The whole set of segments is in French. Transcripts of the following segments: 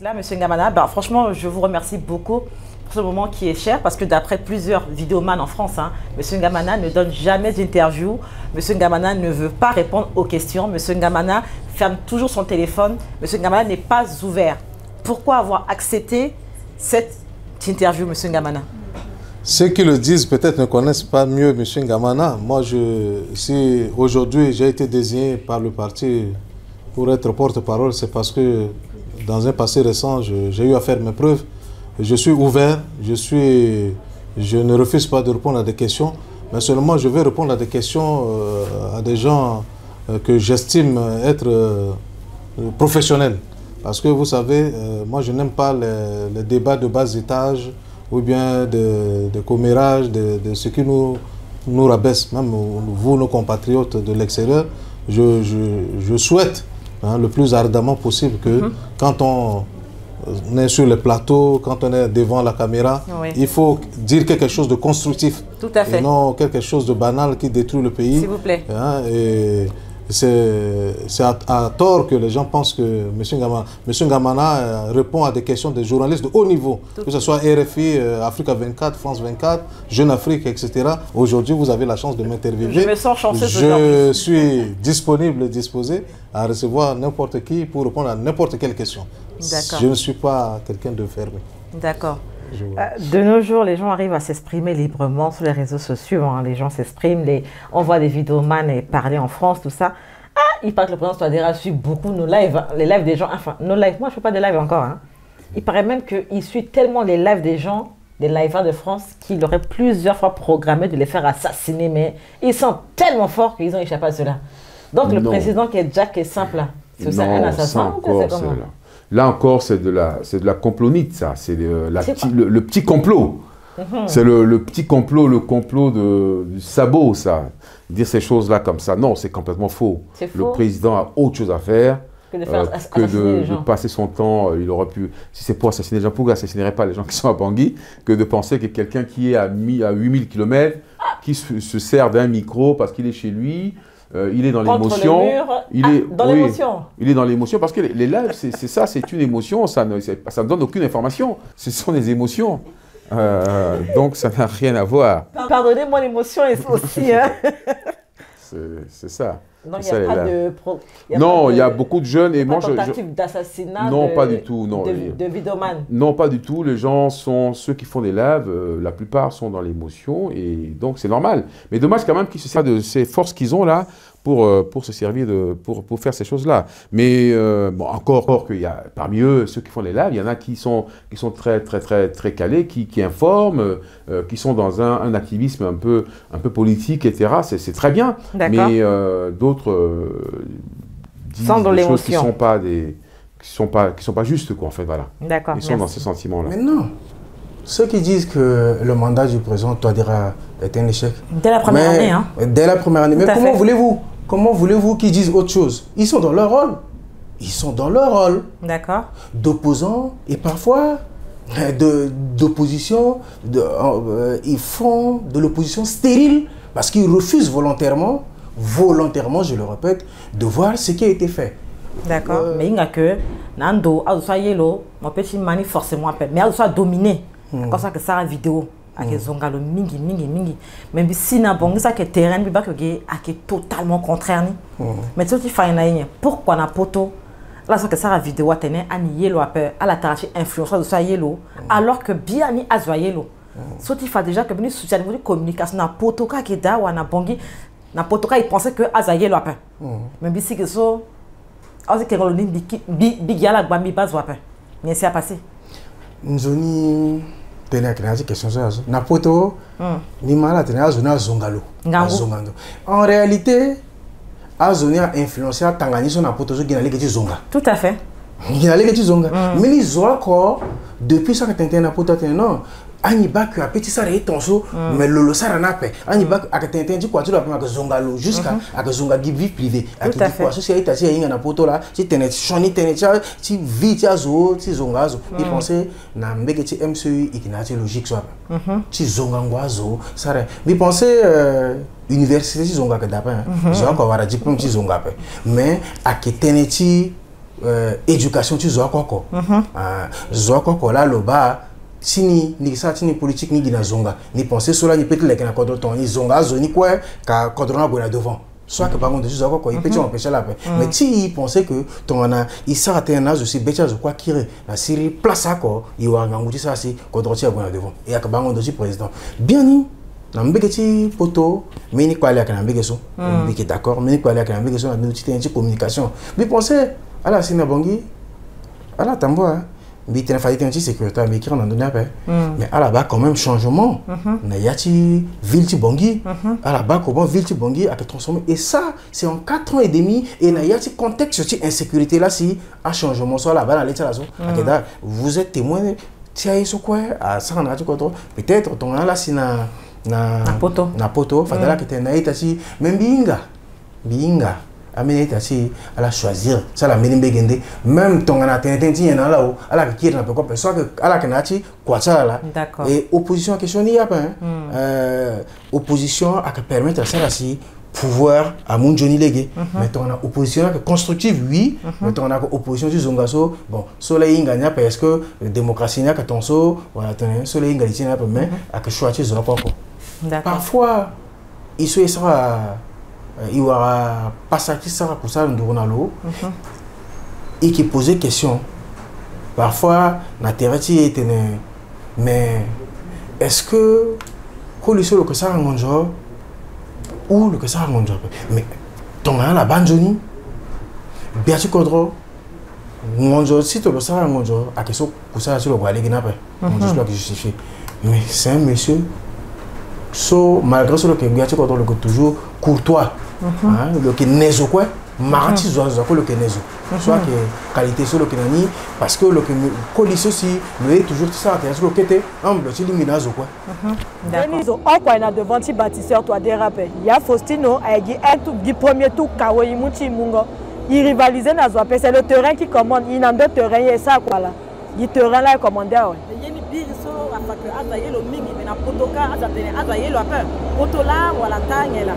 Là, Monsieur Ngamana, bah, franchement, je vous remercie beaucoup pour ce moment qui est cher parce que d'après plusieurs vidéomans en France, hein, Monsieur Ngamana ne donne jamais d'interview. Monsieur Ngamana ne veut pas répondre aux questions. Monsieur Ngamana ferme toujours son téléphone. Monsieur Ngamana n'est pas ouvert. Pourquoi avoir accepté cette interview, Monsieur Ngamana? Ceux qui le disent peut-être ne connaissent pas mieux M. Ngamana. Moi, si aujourd'hui j'ai été désigné par le parti pour être porte-parole, c'est parce que dans un passé récent, j'ai eu à faire mes preuves. Je suis ouvert, je ne refuse pas de répondre à des questions, mais seulement je vais répondre à des questions à des gens que j'estime être professionnels. Parce que vous savez, moi je n'aime pas les débats de bas étage, ou bien de commérage, de ce qui nous rabaisse, même vous, nos compatriotes de l'extérieur. Je souhaite le plus ardemment possible que quand on est sur le plateau, quand on est devant la caméra, il faut dire quelque chose de constructif. Tout à fait. Et non quelque chose de banal qui détruit le pays. S'il vous plaît. Et c'est à tort que les gens pensent que M. Ngamana répond à des questions des journalistes de haut niveau, que ce soit RFI, Africa 24, France 24, Jeune Afrique, etc. Aujourd'hui, vous avez la chance de m'interviewer. Je me sens chanceuse. Je suis disponible et disposé à recevoir n'importe qui pour répondre à n'importe quelle question. Je ne suis pas quelqu'un de fermé. D'accord. De nos jours, les gens arrivent à s'exprimer librement sur les réseaux sociaux. Hein. Les gens s'expriment, on voit des vidéomans parler en France, tout ça. Ah, il paraît que le président Touadéra suit beaucoup nos lives, hein. Les lives des gens. Enfin, nos lives, moi je ne fais pas de live encore. Hein. Il paraît même qu'il suit tellement les lives des gens, des liveurs de France, qu'il aurait plusieurs fois programmé de les faire assassiner. Mais ils sont tellement forts qu'ils ont échappé à cela. Donc le président qui est Jack est simple. C'est ça un assassin ou c'est comment? Là encore, c'est de la complonite, ça. C'est le petit complot. C'est le petit complot, le complot du sabot, ça. Dire ces choses-là comme ça, non, c'est complètement faux. Le président a autre chose à faire que de passer son temps. Il aurait pu, si c'est pour assassiner les gens, pourquoi il n'assassinerait pas les gens qui sont à Bangui, que de penser que quelqu'un qui est à 8000 km, qui se sert d'un micro parce qu'il est chez lui, il est dans l'émotion. Il est dans l'émotion parce que les lives, c'est ça, c'est une émotion, ça ne donne aucune information. Ce sont des émotions. Donc ça n'a rien à voir. Pardonnez-moi l'émotion aussi. Hein. C'est ça. Non, il n'y a pas de... Non, il y a beaucoup de jeunes et moi tentative d'assassinat. Non, pas du tout. Non. De vidéoman. Non, pas du tout. Les gens sont ceux qui font des lives. La plupart sont dans l'émotion et donc c'est normal. Mais dommage quand même qu'ils se servent de ces forces qu'ils ont là pour se servir pour faire ces choses-là. Mais bon, encore qu'il y a parmi eux ceux qui font les lives, il y en a qui sont très calés, qui informent, qui sont dans un activisme un peu politique, etc. C'est très bien. Mais d'autres disent des choses qui sont pas justes, quoi, en fait, voilà. Ils sont dans ce sentiment-là. Mais non, ceux qui disent que le mandat du président Touadéra est un échec. Dès la première année, hein. Dès la première année. Mais comment voulez-vous qu'ils disent autre chose? Ils sont dans leur rôle. Ils sont dans leur rôle. D'accord. D'opposants et parfois d'opposition. Ils font de l'opposition stérile parce qu'ils refusent volontairement, je le répète, de voir ce qui a été fait. D'accord. Mais il n'y a que Nando, Aoussa Yelo, mon petit mani forcément appelle. Mais Aoussa dominé. Comme ça que ça a vidéo. Avec Zongalo mingi. Mais si n'a bon ça que terrain bi ba que totalement contraire ni. Mais tu fais une pourquoi na poto là ça que ça a vidéo tenait ani Yelo appelle à la tâche influenceur de ça Yelo alors que bien ni Azwa Yelo. So tu fais déjà que bien soutien de communication na poto ka ke da wa na bongi na poto ka il pensait que Azwa Yelo appelle. Mais bi si que so aussi que le bi yala gbambi bazwa appelle. Mais c'est à passer. Nzoni tena création question ça na poto ni mala tena zona zongalo zongando en réalité azoni a influencé Tanganyika sur na poto zo gina leki zonga tout à fait gina leki zonga mais les encore depuis ça que tenten na poto tena non ani baku a petit ça rétenso mais lolo ça na paix ani baku a tenten di quoi tu dois prendre zongalo jusqu'à à zonga vie privée à qui quoi société ta si na poto là si tenet choni tenet si vite azo si zongazo il pensait na mbeke ti MCU ikinati logique soit si zonga ngwazo ça il pensait université si zonga que d'après j'ai encore avoir diplôme si zonga mais à qui teneti éducation tu zoa koko zoa koko là le bas tini ni ça tini politique ni gina zonga ni penser cela ni peut les na kodro ton ni zonga zoni quoi ka kodro na bona devant soit que par contre zoa koko il peut empêcher la paix mais si il pensait que ton ana il s'arrête un âge aussi becha zo quoi kire la Syrie placeako il va ngouti ça si kodro tia bona devant et ak bango dosi président bien ni na mbeketi poto mais ni quoi aller na mbekeso mbeke d'accord mais ni quoi aller na mbekeso na petite communication mais penser à la Sinabongi, à la Tamboa, mais il fallait un petit sécuritaire, mais qui en a donné après. Mais à la bas, quand même, changement. Nayati, Ville Bongi, à la bas, comment Ville Bongi a été transformé. Et ça, c'est en 4 ans et demi. Et Nayati, contexte, cette insécurité là, si, un changement, soit là-bas, dans l'état là, vous êtes témoin, tiens, sur quoi, à ça, on a tout contrôle. Peut-être, on a là, si na poto, fadala, qui était naïtati, même Binga. Amener tati à la choisir ça la melimbe gende même ton ana tenti na là à la qui na peut soit que à la kanati quoi ça là et opposition question ni a pas opposition à que permettre ça là si pouvoir à mon Johnny légué mais ton ana opposition constructive oui mais ton ana opposition du zongaso bon soleil inganya parce que démocratie n'a que ton so voilà ton soleil inganya n'a pas mais à que choisir ça quoi parfois il sera il y aura pas ça qui sera pour ça nous et qui posait question parfois la terre était mais est-ce que le que ça en jour ou le que ça en jour mais ton la banjoni bien tu kodro monjo si tu le ça en jour à question pour ça sur le bois les guinapes je dois justifier mais c'est un monsieur so malgré ce que bien tu kodro le toujours courtois le que nezo quoi marati zoazo le que nezo soit que qualité sur le que nani parce que le que colis aussi le est toujours ça intéresse le que était humble tu liminazo quoi d'accord on quoi na devant ti bâtisseur toi déraper il y a Faustino aigi un tout du premier tout kawo imuti mungo il rivalisait na zo c'est le terrain qui commande il n'a deux terrain et ça quoi là du terrain là commandé yeni biriso afaka azayelo mingi mais na potoka azayelo après potola wala tangela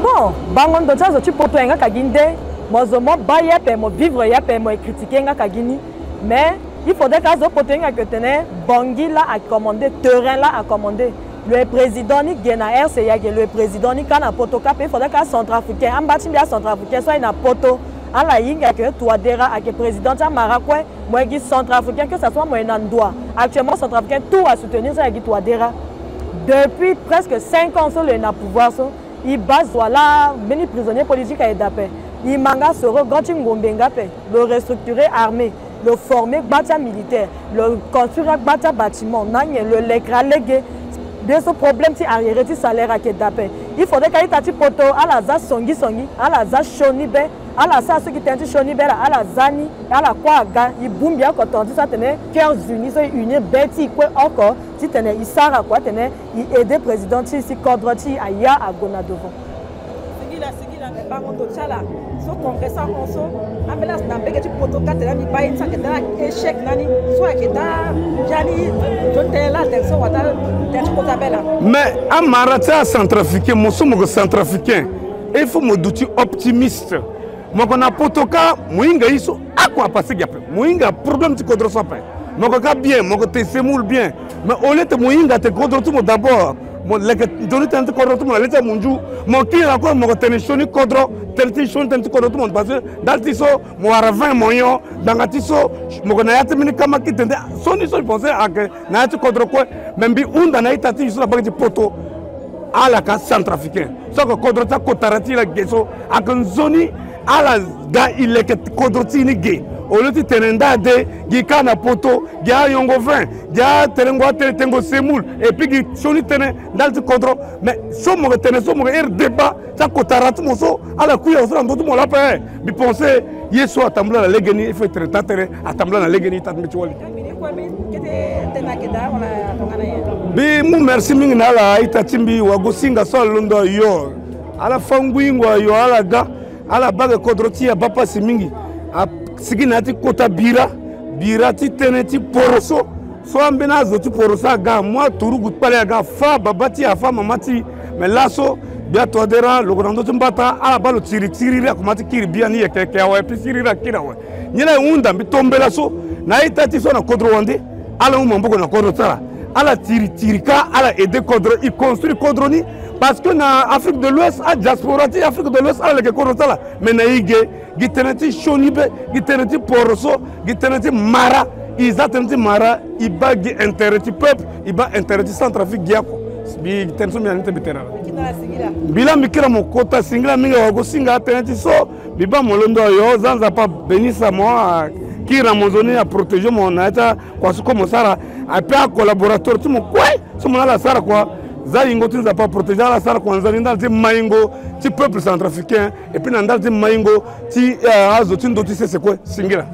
bon bangon do ça tu poto nga kaginde mozomo baye pe mo vivre ya pe mo critiquer nga kagini mais il faudrait que zo poto nga que tenait Bongi là a commandé terrain là a commandé le président ni gena RCA le président ni kana potoka il faudrait que centrafricain ambati bien centrafricain soit na poto à la yinga que Touadéra avec le président Marakwe moi qui centrafricain que ça soit moi Nandoa actuellement centrafricain tout a soutenir ça avec Touadéra depuis presque 5 ans sur le na pouvoir so il base voilà meni prisonniers politiques à Edapé il manga soro ganti ngombenga pe le restructurer armée le former bâtiment militaire le construire bâtiment nanye le l'écran légué de ce problème si arrière ti salaire à Edapé il faudrait qu'il tati poto à la za songi à la za shonibe à la sa ce qui tenti shonibe à la zani à la kwaga il bumbia quand on dit ça tenait 15 unis so unir beti quoi encore si tenait il sara quoi tenait il aider président si Kodroti aya à gona devant sigila mais par contre chala so congrès ça on so ambulance na mbeke ti poto katela mi bayi ça que da échec nani soit que da jani jotela tenso wata tenso kotabela mais amarata centrafricain mo so mo centrafricain il faut me douter optimiste moi qu'on a potoka moinga iso akwa passer gape moinga problème ti kodro so pa moi ka bien moi te semoul bien mais au lieu de moinga te kodro tout d'abord mon le doni tante kodro tout mon leta munju mon ki encore mon tenishoni kodro tenishoni tante kodro tout mon parce que dans tiso mo ara 20 moyo dans tiso mo na yate mini kama ki tende soni so penser à que na yate kodro quoi même bi unda na itati so la bagati poto à la cas centrafricain so que kodro ta kotarati la geso à que zoni à la gars il est que kodroti ni gay au lieu de tenenda de gikana poto gya yongo 20 gya tenengwa tengo semoul et puis gi soni tene dans le kodro mais somo tene somo er débat ça kotarati moso à la kuya so ndo mo la pe bi penser yeso atambla la legeni il faut être tatere atambla la legeni tatmi chwali bi mu merci mingi na la itatimbi wagosinga so londo yo ala fangwingwa yo ala ga ala baga kodroti ya bapa simingi a siginati kota bira ti teneti poroso so ambena zo ti porosa ga moi turugu pale ga fa babati ya fa mamati mais là so Bien toi dera le grand mbata ala balo tiri la komati kiri bien ni ke wa puis tiri la kira wa nyela unda bi tombela so na itati so na kodro wande ala umambo na kodro tsara ala tiri ka ala aider kodro il construit kodro ni parce que na Afrique de l'Ouest a diaspora ti Afrique de l'Ouest ala ke kodro tsala mais na ige gitenati shonibe gitenati poroso gitenati mara izatenti mara iba gi intérêt peuple iba intérêt Centrafrique giako bi tenso mi anite bitera bila mikira mokota singla minga wago singa tenati so biba molondo yo zanza pa benisa mo kira mozoni a protéger mon ata kwa suko mosara apia collaborateur tu mo kwai so mona la sara kwa za ingo tinza pa protéger la sara kwa nzali ndal maingo ti peuple centrafricain et puis ndal ti maingo ti azo tindo ti c'est quoi singira